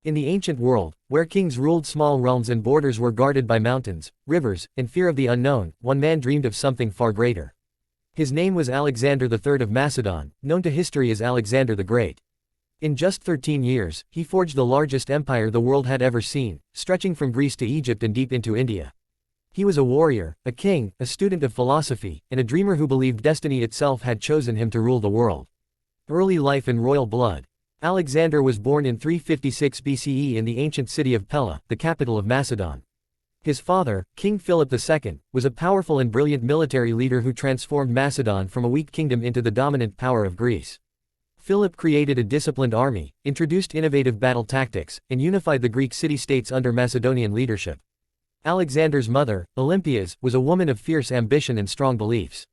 In the ancient world, where kings ruled small realms and borders were guarded by mountains, rivers, and fear of the unknown, one man dreamed of something far greater. His name was Alexander III of Macedon, known to history as Alexander the Great. In just 13 years, he forged the largest empire the world had ever seen, stretching from Greece to Egypt and deep into India. He was a warrior, a king, a student of philosophy, and a dreamer who believed destiny itself had chosen him to rule the world. Early life and royal blood. Alexander was born in 356 BCE in the ancient city of Pella, the capital of Macedon. His father, King Philip II, was a powerful and brilliant military leader who transformed Macedon from a weak kingdom into the dominant power of Greece. Philip created a disciplined army, introduced innovative battle tactics, and unified the Greek city-states under Macedonian leadership. Alexander's mother, Olympias, was a woman of fierce ambition and strong beliefs.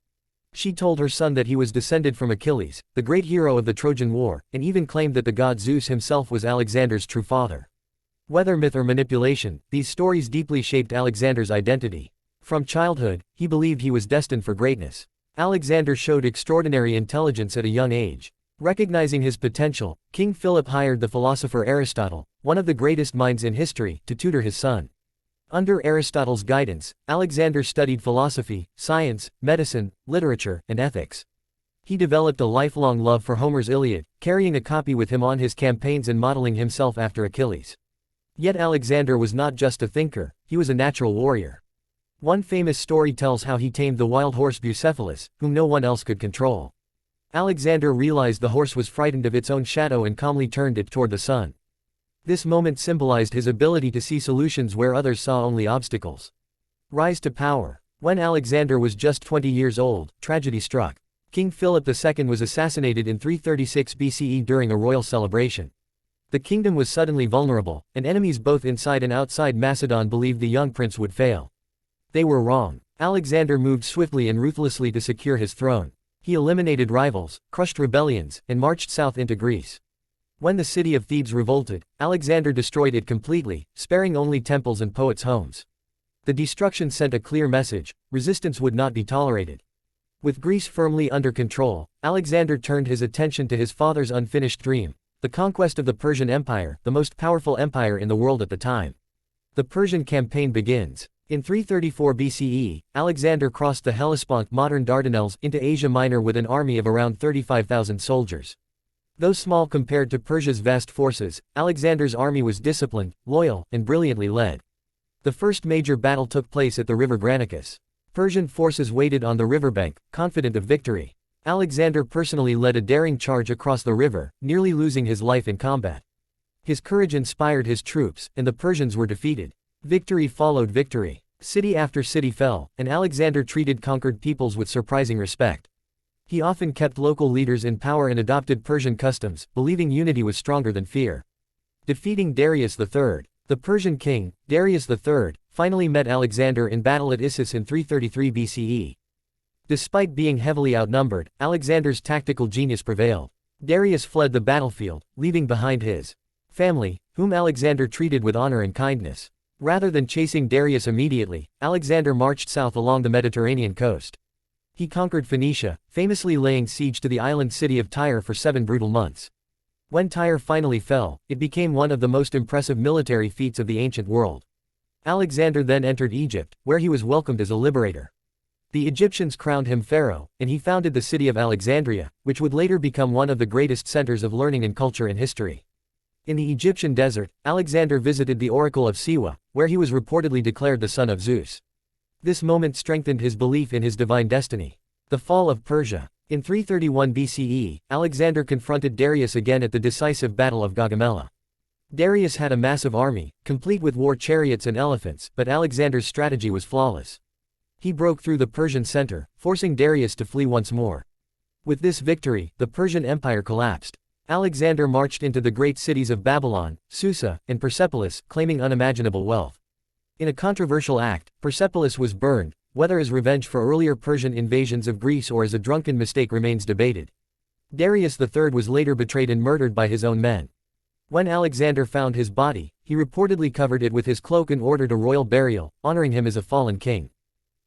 She told her son that he was descended from Achilles, the great hero of the Trojan War, and even claimed that the god Zeus himself was Alexander's true father. Whether myth or manipulation, these stories deeply shaped Alexander's identity. From childhood, he believed he was destined for greatness. Alexander showed extraordinary intelligence at a young age. Recognizing his potential, King Philip hired the philosopher Aristotle, one of the greatest minds in history, to tutor his son. Under Aristotle's guidance, Alexander studied philosophy, science, medicine, literature, and ethics. He developed a lifelong love for Homer's Iliad, carrying a copy with him on his campaigns and modeling himself after Achilles. Yet Alexander was not just a thinker, he was a natural warrior. One famous story tells how he tamed the wild horse Bucephalus, whom no one else could control. Alexander realized the horse was frightened of its own shadow and calmly turned it toward the sun. This moment symbolized his ability to see solutions where others saw only obstacles. Rise to power. When Alexander was just 20 years old, tragedy struck. King Philip II was assassinated in 336 BCE during a royal celebration. The kingdom was suddenly vulnerable, and enemies both inside and outside Macedon believed the young prince would fail. They were wrong. Alexander moved swiftly and ruthlessly to secure his throne. He eliminated rivals, crushed rebellions, and marched south into Greece. When the city of Thebes revolted, Alexander destroyed it completely, sparing only temples and poets' homes. The destruction sent a clear message: resistance would not be tolerated. With Greece firmly under control, Alexander turned his attention to his father's unfinished dream: the conquest of the Persian Empire, the most powerful empire in the world at the time. The Persian campaign begins. In 334 BCE, Alexander crossed the Hellespont, modern Dardanelles, into Asia Minor with an army of around 35,000 soldiers. Though small compared to Persia's vast forces, Alexander's army was disciplined, loyal, and brilliantly led. The first major battle took place at the river Granicus. Persian forces waited on the riverbank, confident of victory. Alexander personally led a daring charge across the river, nearly losing his life in combat. His courage inspired his troops, and the Persians were defeated. Victory followed victory. City after city fell, and Alexander treated conquered peoples with surprising respect. He often kept local leaders in power and adopted Persian customs, believing unity was stronger than fear. Defeating Darius III, the Persian king, Darius III, finally met Alexander in battle at Issus in 333 BCE. Despite being heavily outnumbered, Alexander's tactical genius prevailed. Darius fled the battlefield, leaving behind his family, whom Alexander treated with honor and kindness. Rather than chasing Darius immediately, Alexander marched south along the Mediterranean coast. He conquered Phoenicia, famously laying siege to the island city of Tyre for 7 brutal months. When Tyre finally fell, it became one of the most impressive military feats of the ancient world. Alexander then entered Egypt, where he was welcomed as a liberator. The Egyptians crowned him pharaoh, and he founded the city of Alexandria, which would later become one of the greatest centers of learning and culture in history. In the Egyptian desert, Alexander visited the oracle of Siwa, where he was reportedly declared the son of Zeus. This moment strengthened his belief in his divine destiny. The fall of Persia. In 331 BCE, Alexander confronted Darius again at the decisive Battle of Gaugamela. Darius had a massive army, complete with war chariots and elephants, but Alexander's strategy was flawless. He broke through the Persian center, forcing Darius to flee once more. With this victory, the Persian Empire collapsed. Alexander marched into the great cities of Babylon, Susa, and Persepolis, claiming unimaginable wealth. In a controversial act, Persepolis was burned. Whether as revenge for earlier Persian invasions of Greece or as a drunken mistake remains debated. Darius III was later betrayed and murdered by his own men. When Alexander found his body, he reportedly covered it with his cloak and ordered a royal burial, honoring him as a fallen king.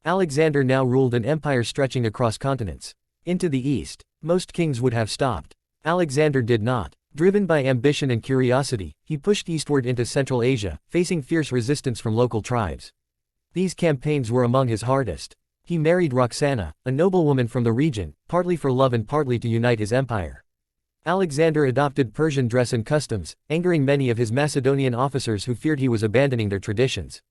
Alexander now ruled an empire stretching across continents. Into the east, most kings would have stopped. Alexander did not. Driven by ambition and curiosity, he pushed eastward into Central Asia, facing fierce resistance from local tribes. These campaigns were among his hardest. He married Roxana, a noblewoman from the region, partly for love and partly to unite his empire. Alexander adopted Persian dress and customs, angering many of his Macedonian officers who feared he was abandoning their traditions.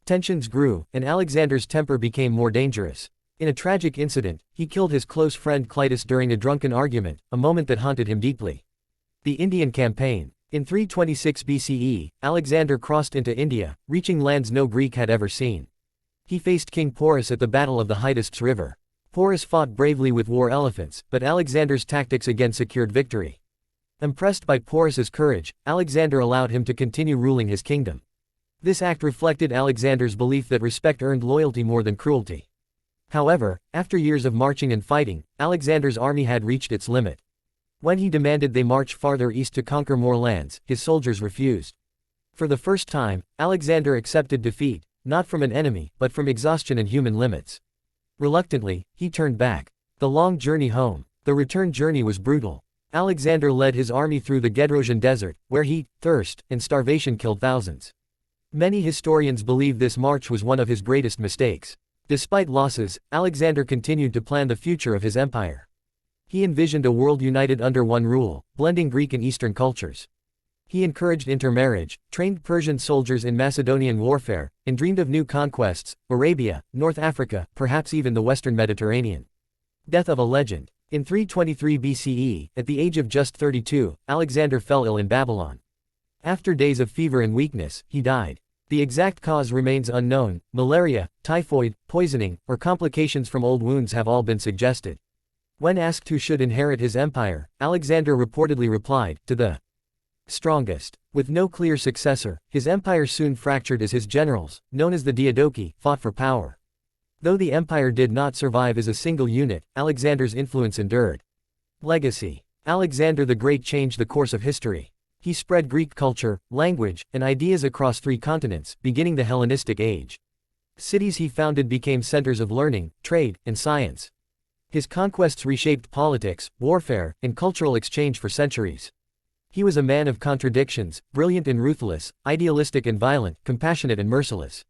Tensions grew, and Alexander's temper became more dangerous. In a tragic incident, he killed his close friend Clytus during a drunken argument, a moment that haunted him deeply. The Indian Campaign. In 326 BCE, Alexander crossed into India, reaching lands no Greek had ever seen. He faced King Porus at the Battle of the Hydaspes River. Porus fought bravely with war elephants, but Alexander's tactics again secured victory. Impressed by Porus's courage, Alexander allowed him to continue ruling his kingdom. This act reflected Alexander's belief that respect earned loyalty more than cruelty. However, after years of marching and fighting, Alexander's army had reached its limit. When he demanded they march farther east to conquer more lands, his soldiers refused. For the first time, Alexander accepted defeat, not from an enemy, but from exhaustion and human limits. Reluctantly, he turned back. The long journey home. The return journey was brutal. Alexander led his army through the Gedrosian desert, where heat, thirst, and starvation killed thousands. Many historians believe this march was one of his greatest mistakes. Despite losses, Alexander continued to plan the future of his empire. He envisioned a world united under one rule, blending Greek and Eastern cultures. He encouraged intermarriage, trained Persian soldiers in Macedonian warfare, and dreamed of new conquests, Arabia, North Africa, perhaps even the Western Mediterranean. Death of a legend. In 323 BCE, at the age of just 32, Alexander fell ill in Babylon. After days of fever and weakness, he died. The exact cause remains unknown. Malaria, typhoid, poisoning, or complications from old wounds have all been suggested. When asked who should inherit his empire, Alexander reportedly replied, "To the strongest." With no clear successor, his empire soon fractured as his generals, known as the Diadochi, fought for power. Though the empire did not survive as a single unit, Alexander's influence endured. Legacy. Alexander the Great changed the course of history. He spread Greek culture, language, and ideas across 3 continents, beginning the Hellenistic Age. Cities he founded became centers of learning, trade, and science. His conquests reshaped politics, warfare, and cultural exchange for centuries. He was a man of contradictions, brilliant and ruthless, idealistic and violent, compassionate and merciless.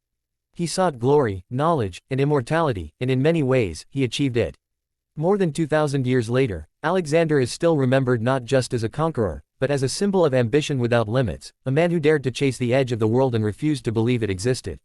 He sought glory, knowledge, and immortality, and in many ways, he achieved it. More than 2,000 years later, Alexander is still remembered not just as a conqueror, but as a symbol of ambition without limits, a man who dared to chase the edge of the world and refused to believe it existed.